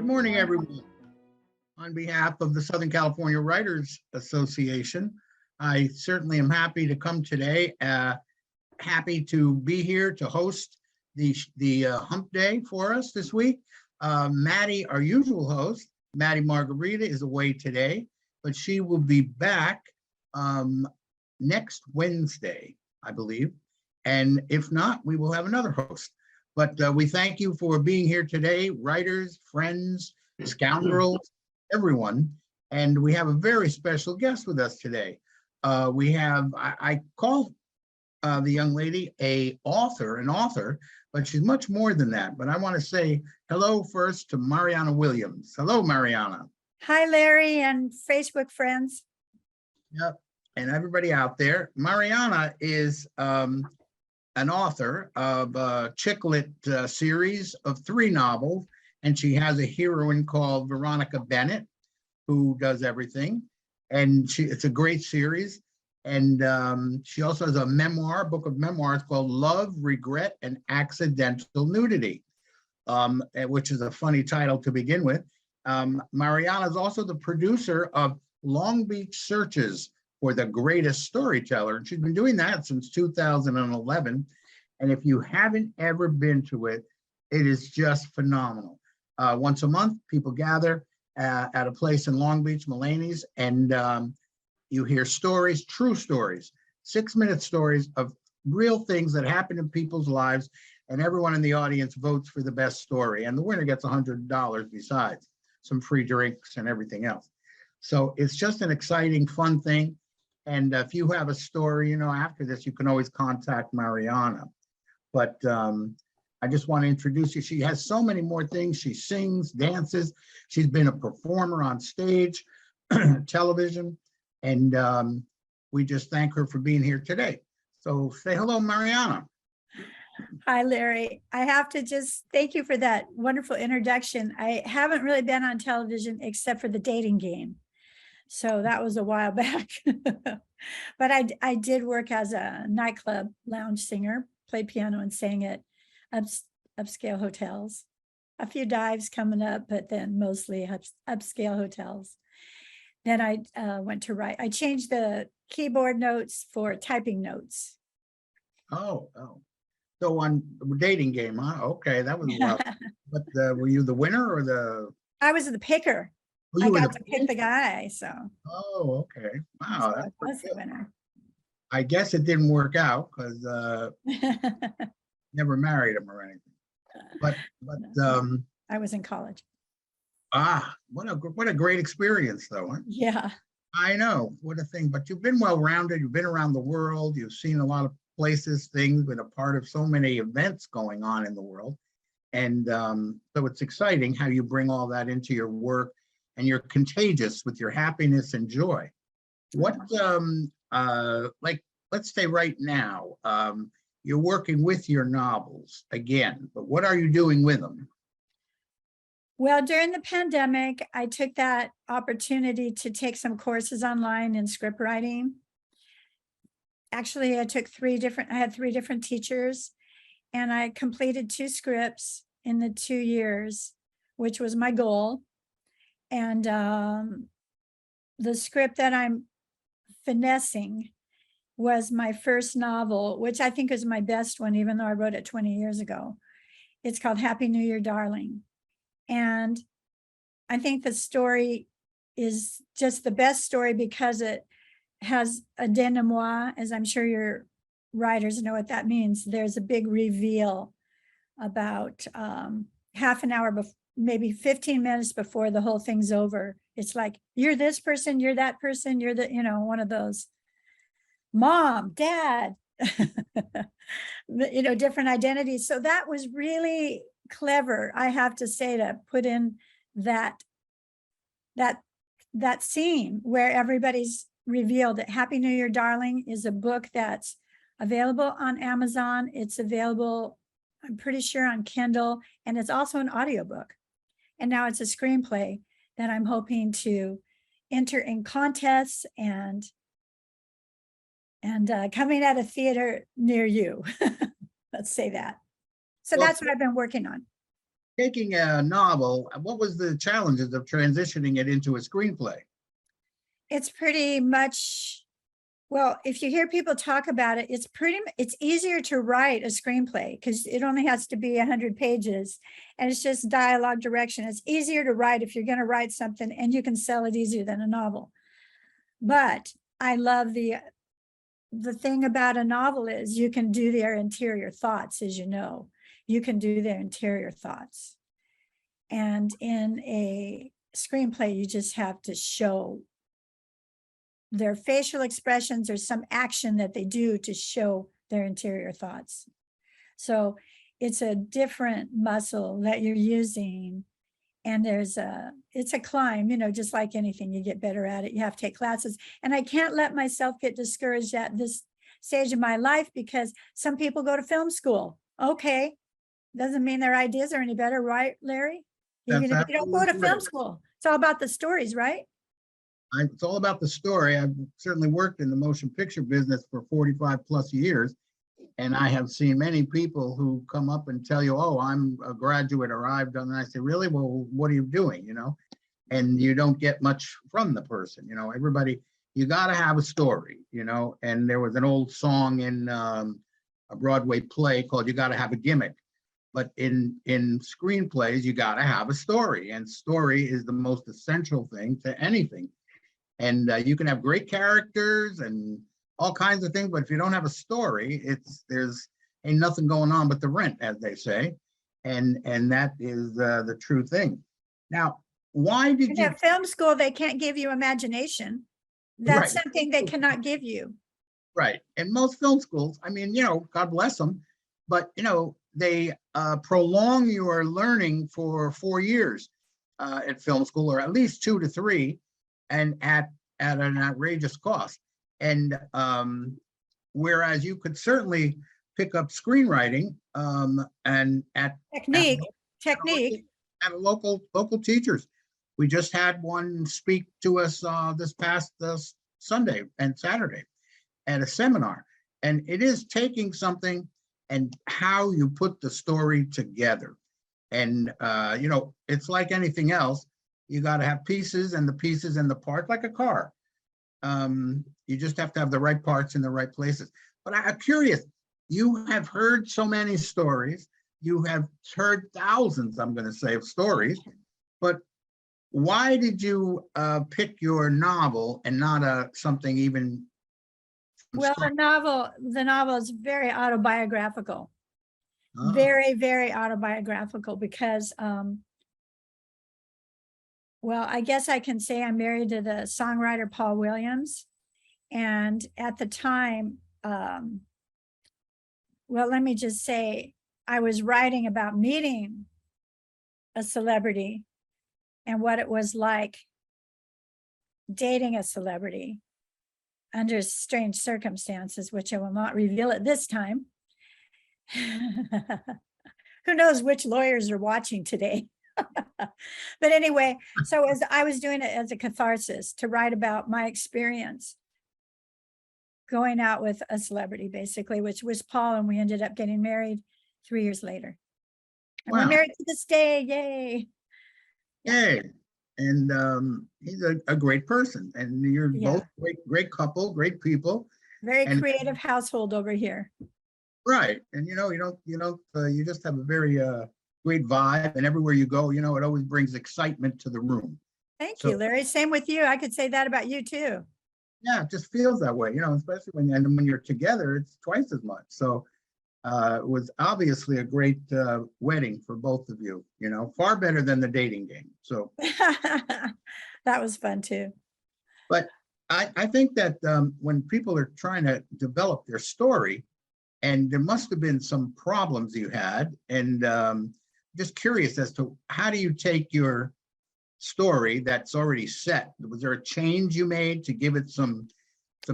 Good morning, everyone. On behalf of the Southern California Writers Association, I certainly am happy to come today. Happy to be here to host the Hump Day for us this week. Maddie, our usual host, Maddie Margarita, is away today, but she will be back next Wednesday, I believe. And if not, we will have another host. But we thank you for being here today, writers, friends, scoundrels, everyone. And we have a very special guest with us today. We have, I call the young lady an author, but she's much more than that. But I want to say hello first to Mariana Williams. Hello, Mariana. Hi, Larry and Facebook friends. Yep, and everybody out there. Mariana is an author of a chick lit series of 3 novels, and she has a heroine called Veronica Bennett, who does everything. And it's a great series. And she also has a book of memoirs called Love, Regret, and Accidental Nudity, which is a funny title to begin with. Mariana is also the producer of Long Beach Searches for the Greatest Storyteller. She's been doing that since 2011. And if you haven't ever been to it, it is just phenomenal. Once a month, people gather at a place in Long Beach, Mulaney's, and you hear stories, true stories, 6-minute stories of real things that happen in people's lives, and everyone in the audience votes for the best story. And the winner gets $100 besides some free drinks and everything else. So it's just an exciting, fun thing. And if you have a story, after this, you can always contact Mariana. But I just want to introduce you. She has so many more things. She sings, dances. She's been a performer on stage, television, and we just thank her for being here today. So say hello, Mariana. Hi, Larry. I have to just thank you for that wonderful introduction. I haven't really been on television except for The Dating Game. So that was a while back. But I did work as a nightclub lounge singer, played piano and sang at upscale hotels. A few dives coming up, but then mostly upscale hotels. Then I went to write. I changed the keyboard notes for typing notes. Oh. So on The Dating Game, huh? Okay, that was a while. But were you the winner or the? I was the picker. I got to pick the guy, so. Oh, okay. Wow, so I was the winner. I guess it didn't work out because never married him or anything. But I was in college. What a great experience, though. Huh? Yeah. I know, what a thing. But you've been well-rounded. You've been around the world. You've seen a lot of places, things, been a part of so many events going on in the world. And so it's exciting how you bring all that into your work, and you're contagious with your happiness and joy. What, let's say right now, you're working with your novels again, but what are you doing with them? Well, during the pandemic, I took that opportunity to take some courses online in script writing. Actually, I had 3 different teachers, and I completed 2 scripts in the 2 years, which was my goal. And the script that I'm finessing was my first novel, which I think is my best one, even though I wrote it 20 years ago. It's called Happy New Year, Darling. And I think the story is just the best story because it has a dénouement, as I'm sure your writers know what that means. There's a big reveal about half an hour before, maybe 15 minutes before the whole thing's over. It's like, you're this person, you're that person, you're the, one of those mom, dad, different identities. So that was really clever, I have to say, to put in that scene where everybody's revealed that Happy New Year, Darling is a book that's available on Amazon. It's available, I'm pretty sure, on Kindle, and it's also an audiobook. And now it's a screenplay that I'm hoping to enter in contests and coming at a theater near you. Let's say that. So that's what I've been working on. taking a novel, what was the challenges of transitioning it into a screenplay? It's pretty much, well, if you hear people talk about it, it's easier to write a screenplay because it only has to be 100 pages and it's just dialogue direction. It's easier to write if you're going to write something, and you can sell it easier than a novel. But I love the thing about a novel is you can do their interior thoughts, as you know, you can do their interior thoughts. And in a screenplay, you just have to show their facial expressions or some action that they do to show their interior thoughts. So it's a different muscle that you're using. And it's a climb, you know, just like anything, you get better at it. You have to take classes. And I can't let myself get discouraged at this stage of my life because some people go to film school. Okay. Doesn't mean their ideas are any better, right, Larry? Even if you don't go to film school, it's all about the stories, right? It's all about the story. I've certainly worked in the motion picture business for 45 plus years. And I have seen many people who come up and tell you, oh, I'm a graduate or I've done, and I say, really? Well, what are you doing? You know, and you don't get much from the person, you know, everybody, you got to have a story, you know, and there was an old song in a Broadway play called You Got to Have a Gimmick. But in screenplays, you got to have a story, and story is the most essential thing to anything. And you can have great characters and all kinds of things, but if you don't have a story, there's ain't nothing going on but the rent, as they say, and that is the true thing. Now, why did you? At film school, they can't give you imagination. That's right. Something they cannot give you. Right, and most film schools, I mean, you know, God bless them, but you know, they prolong your learning for 4 years at film school, or at least 2 to 3, and at an outrageous cost. And whereas you could certainly pick up screenwriting and at technique at a local teachers. We just had one speak to us this past Sunday and Saturday at a seminar, and it is taking something and how you put the story together. And you know, it's like anything else. You got to have pieces and the parts, like a car. You just have to have the right parts in the right places. But I'm curious, you have heard so many stories, you have heard thousands, I'm going to say, of stories, but why did you pick your novel and not something even? Well, the novel is very autobiographical, very, very autobiographical because, well, I guess I can say I'm married to the songwriter Paul Williams. And at the time, well, let me just say, I was writing about meeting a celebrity and what it was like dating a celebrity under strange circumstances, which I will not reveal at this time. Who knows which lawyers are watching today? But anyway, so as I was doing it as a catharsis to write about my experience going out with a celebrity, basically, which was Paul, and we ended up getting married 3 years later. And we're married to this day, yay. Yay. And he's a great person, and you're both great couple, great people. Very creative household over here. Right, and you know, you just have a very great vibe, and everywhere you go, you know, it always brings excitement to the room. Thank you, Larry. Same with you. I could say that about you too. Yeah, it just feels that way, you know, especially when you're together, it's twice as much. So it was obviously a great wedding for both of you, you know, far better than the dating game. So that was fun too. But I think that when people are trying to develop their story, and there must have been some problems you had, and just curious as to how do you take your story that's already set? Was there a change you made to give it some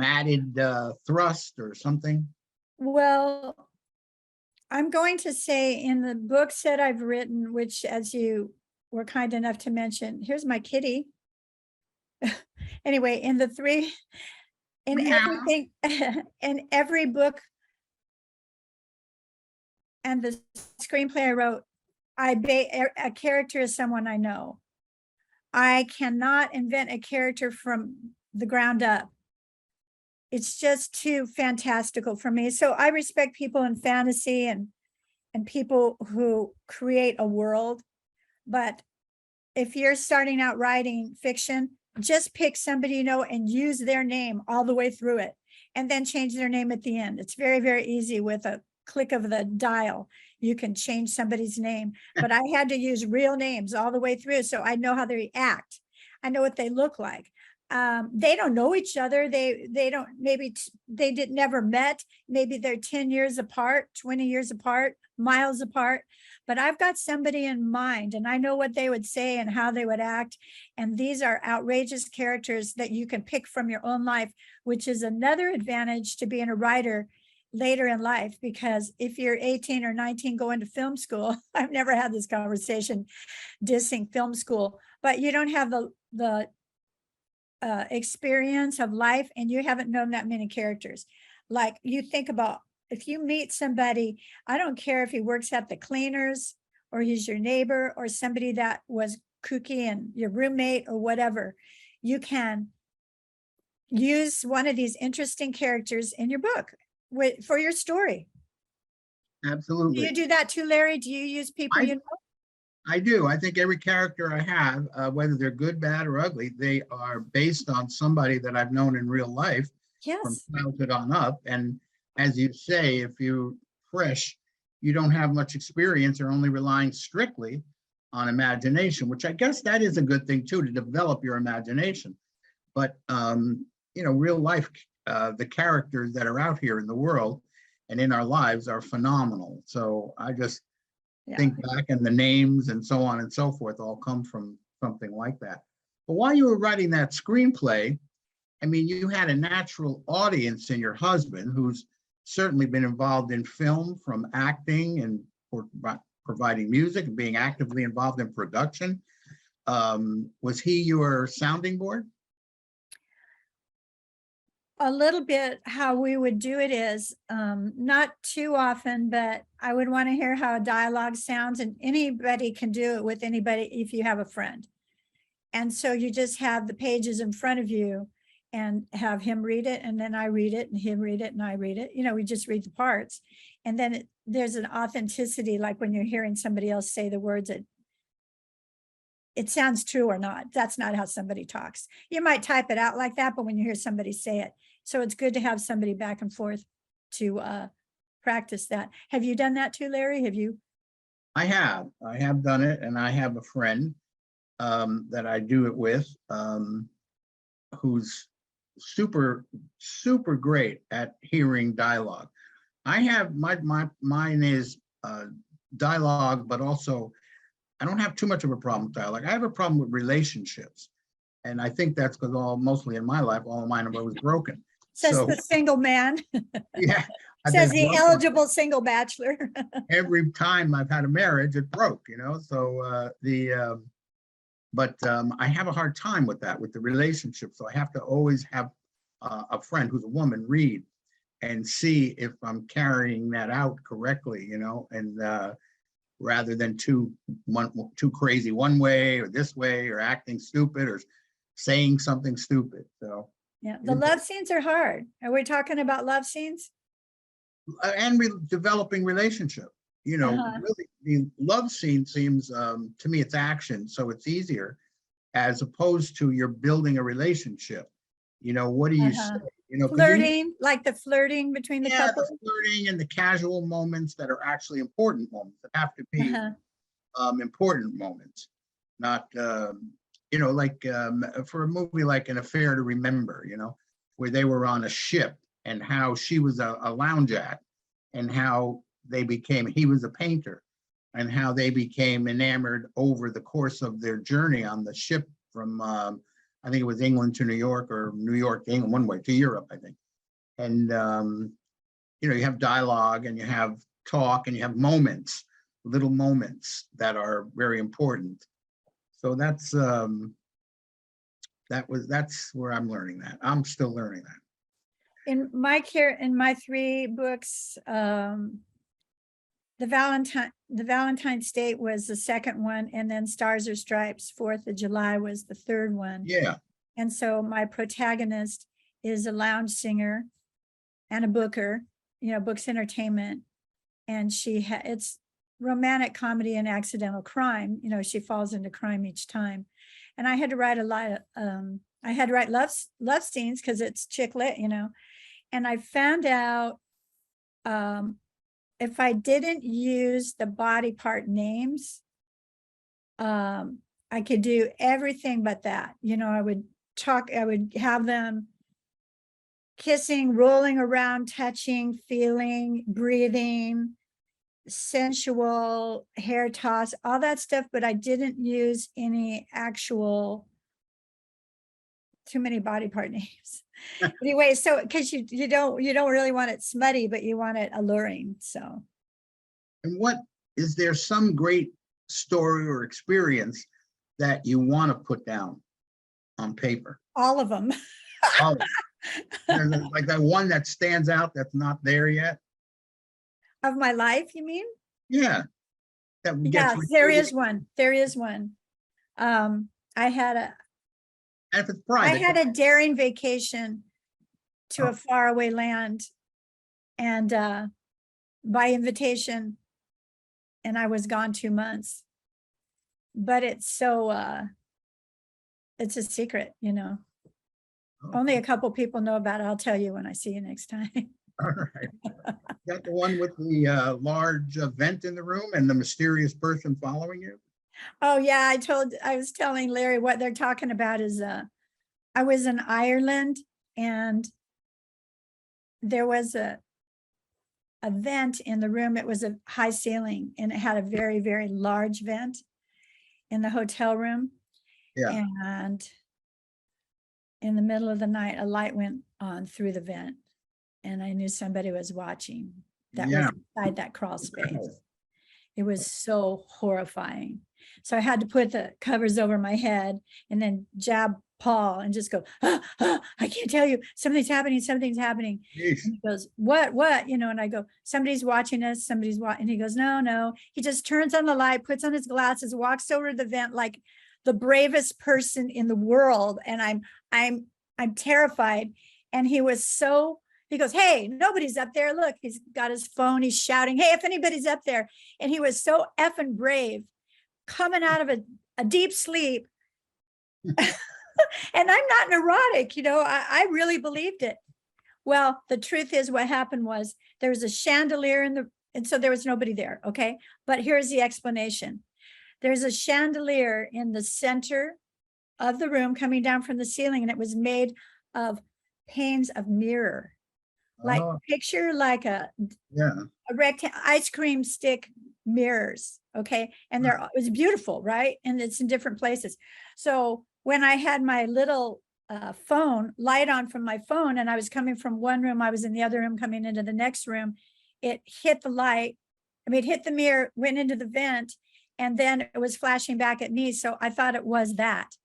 added thrust or something? Well, I'm going to say in the books that I've written, which as you were kind enough to mention, here's my kitty. Anyway, everything, in every book and the screenplay I wrote, a character is someone I know. I cannot invent a character from the ground up. It's just too fantastical for me. So I respect people in fantasy and people who create a world. But if you're starting out writing fiction, just pick somebody you know and use their name all the way through it, and then change their name at the end. It's very, very easy with a click of the dial. You can change somebody's name, but I had to use real names all the way through, so I know how they act. I know what they look like. They don't know each other. They don't, maybe they never met. Maybe they're 10 years apart, 20 years apart, miles apart, but I've got somebody in mind and I know what they would say and how they would act. And these are outrageous characters that you can pick from your own life, which is another advantage to being a writer later in life, because if you're 18 or 19 going to film school, I've never had this conversation dissing film school, but you don't have the experience of life and you haven't known that many characters. Like, you think about, if you meet somebody, I don't care if he works at the cleaners or he's your neighbor or somebody that was kooky and your roommate or whatever, you can use one of these interesting characters in your book for your story. Do Absolutely. you do that too, Larry? Do you use people you know? I do. I think every character I have, whether they're good, bad, or ugly, they are based on somebody that I've known in real life from Yes. childhood on up. And as you say, if you're fresh, you don't have much experience or only relying strictly on imagination, which I guess that is a good thing too, to develop your imagination. But, you know, real life, the characters that are out here in the world and in our lives are phenomenal. So I just think back, and the names and so on and so forth all come from something like that. But while you were writing that screenplay, I mean, you had a natural audience in your husband, who's certainly been involved in film, from acting and providing music and being actively involved in production. Was he your sounding board? A little bit. How we would do it is not too often, but I would want to hear how a dialogue sounds, and anybody can do it with anybody if you have a friend. And so you just have the pages in front of you and have him read it, and then I read it, and him read it, and I read it. You know, we just read the parts. And then there's an authenticity, like when you're hearing somebody else say the words, it sounds true or not. That's not how somebody talks. You might type it out like that, but when you hear somebody say it, so it's good to have somebody back and forth to practice that. Have you done that too, Larry? Have you? I have done it, and I have a friend that I do it with, who's super great at hearing dialogue. I have mine is dialogue, but also I don't have too much of a problem with dialogue. I have a problem with relationships, and I think that's because mostly in my life, all of mine was broken. Says So, the single man. yeah, Says the eligible single bachelor. Every time I've had a marriage, it broke, you know. So but I have a hard time with that, with the relationship. So I have to always have a friend who's a woman read and see if I'm carrying that out correctly, you know, and rather than too crazy one way or this way, or acting stupid or saying something stupid. So yeah, the love scenes are hard. Are we talking about love scenes? And developing relationship, you know, really the love scene seems to me, it's action, so it's easier, as opposed to you're building a relationship. You know, what do you say? You know, flirting, like the flirting between the couple. The flirting and the casual moments that are actually important moments, that have to be important moments, not you know, like for a movie like An Affair to Remember, you know, where they were on a ship and how she was a lounge act, and how he was a painter, and how they became enamored over the course of their journey on the ship from I think it was England to New York, or New York to England, one way to Europe, I think. And you know, you have dialogue, and you have talk, and you have moments, little moments that are very important. So that's where I'm learning that. I'm still learning that. In my 3 books, The Valentine State was the second one, and then Stars or Stripes, 4th of July was the third one. Yeah. And so my protagonist is a lounge singer and a booker, books entertainment. And it's romantic comedy and accidental crime. She falls into crime each time. And I had to write a lot of, I had to write love scenes because it's chick lit, And I found out if I didn't use the body part names, I could do everything but that. I would have them kissing, rolling around, touching, feeling, breathing, sensual, hair toss, all that stuff, but I didn't use any actual too many body part names. Anyway, so because you don't really want it smutty, but you want it alluring. So, and is there some great story or experience that you want to put down on paper? All of them. Oh, like that one that stands out that's not there yet? Of my life, you mean? Yeah. Yes, there is one. There is one. I had if it's private, I had a daring vacation to a faraway land, and by invitation, and I was gone 2 months. But it's so it's a secret, Only a couple people know about it. I'll tell you when I see you next time. All right. Is that the one with the large vent in the room and the mysterious person following you? Oh yeah, I was telling Larry what they're talking about is I was in Ireland, and there was a vent in the room. It was a high ceiling, and it had a very, very large vent in the hotel room. Yeah. And in the middle of the night, a light went on through the vent, and I knew somebody was watching that was inside that crawl space. It was so horrifying. So I had to put the covers over my head and then jab Paul and just go, I can't tell you, something's happening. Jeez. And he goes, what, and I go, somebody's watching us, somebody's watching. And he goes, no. He just turns on the light, puts on his glasses, walks over to the vent like the bravest person in the world. And I'm terrified. And he goes, hey, nobody's up there. Look, he's got his phone. He's shouting, hey, if anybody's up there. And he was so effing brave, coming out of a deep sleep. And I'm not neurotic, I really believed it. Well, the truth is what happened was there was a chandelier and so there was nobody there. Okay. But here's the explanation. There's a chandelier in the center of the room coming down from the ceiling, and it was made of panes of mirror. Like picture like a rectangle ice cream stick mirrors. Okay. And it was beautiful, right? And it's in different places. So when I had my little phone light on from my phone, and I was coming from one room, I was in the other room coming into the next room, it hit the light. It hit the mirror, went into the vent, and then it was flashing back at me. So I thought it was that.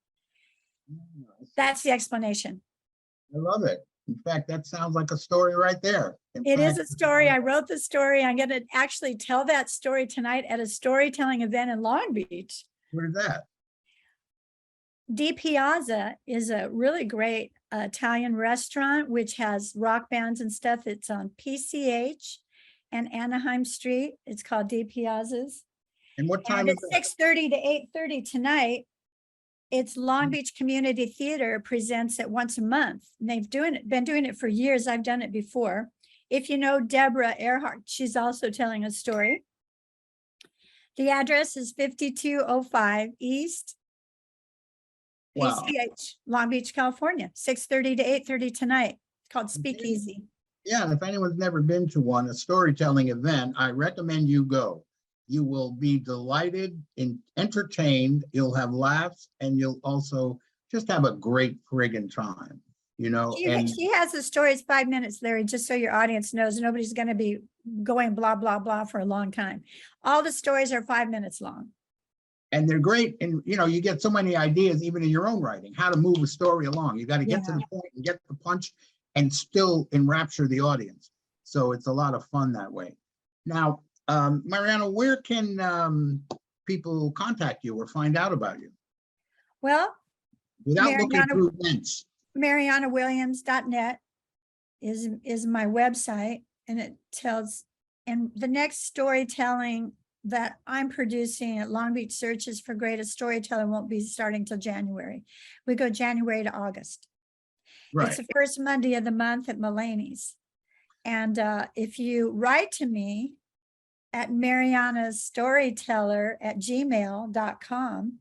That's the explanation. I love it. In fact, that sounds like a story right there. It is a story. I wrote the story. I'm going to actually tell that story tonight at a storytelling event in Long Beach. Where's that? Di Piazza is a really great Italian restaurant, which has rock bands and stuff. It's on PCH and Anaheim Street. It's called Di Piazza's. And what time is it? 6:30 to 8:30 tonight. It's Long Beach Community Theater presents it once a month. And they've been doing it for years. I've done it before. If you know Deborah Earhart, she's also telling a story. The address is 5205 East PCH, Long Beach, California, 6:30 to 8:30 tonight. It's called Speakeasy. Yeah, and if anyone's never been to one, a storytelling event, I recommend you go. You will be delighted and entertained. You'll have laughs, and you'll also just have a great friggin' time, And she has the story. It's 5 minutes, Larry, just so your audience knows. Nobody's going to be going blah, blah, blah for a long time. All the stories are 5 minutes long. And they're great. And, you get so many ideas, even in your own writing, how to move a story along. You got to get to the point and get the punch and still enrapture the audience. So it's a lot of fun that way. Now, Mariana, where can people contact you or find out about you Well, without looking Mariana, through events? MarianaWilliams.net is my website, and it tells, and the next storytelling that I'm producing at Long Beach Searches for Greatest Storyteller won't be starting till January. We go January to August. Right. It's the first Monday of the month at Mulaney's. And if you write to me at marianastoryteller@gmail.com,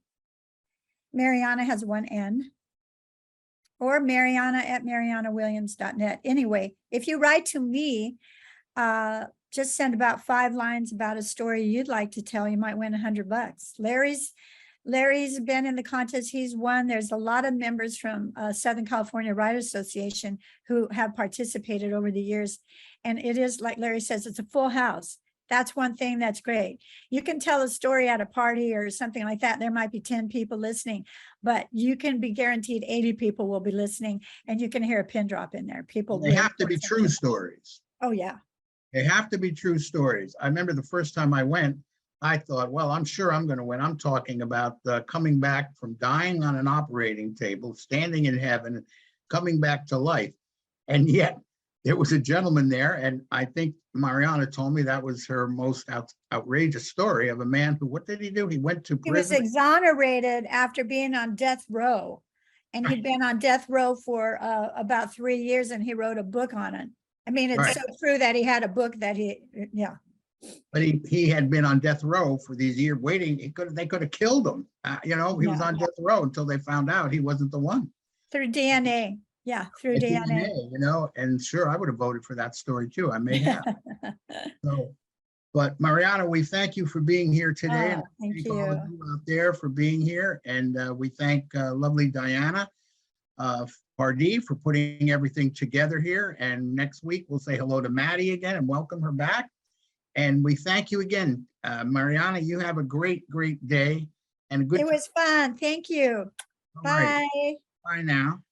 Mariana has one N, or Mariana@marianawilliams.net. Anyway, if you write to me, just send about 5 lines about a story you'd like to tell. You might win $100. Larry's been in the contest. He's won. There's a lot of members from Southern California Writers Association who have participated over the years. And it is, like Larry says, it's a full house. That's one thing that's great. You can tell a story at a party or something like that. There might be 10 people listening, but you can be guaranteed 80 people will be listening, and you can hear a pin drop in there. People They have to be true stories. Oh, yeah. They have to be true stories. I remember the first time I went, I thought, well, I'm sure I'm going to win. I'm talking about coming back from dying on an operating table, standing in heaven, coming back to life. And yet there was a gentleman there, and I think Mariana told me that was her most outrageous story of a man who, what did he do? He went to prison. He was exonerated after being on death row. And he'd been on death row for about 3 years, and he wrote a book on it. I mean, it's so true that he had a book that yeah. But he had been on death row for these years waiting. They could have killed him. He was on death row until they found out he wasn't the one. Through DNA. Yeah, through DNA. And sure, I would have voted for that story too. I may have. But Mariana, we thank you for being here today. And thank you. All of you out there for being here. And we thank lovely Diana Pardee for putting everything together here. And next week, we'll say hello to Maddie again and welcome her back. And we thank you again. Mariana, you have a great, great day. And a good. It was fun. Thank you. Bye. Right. Bye now.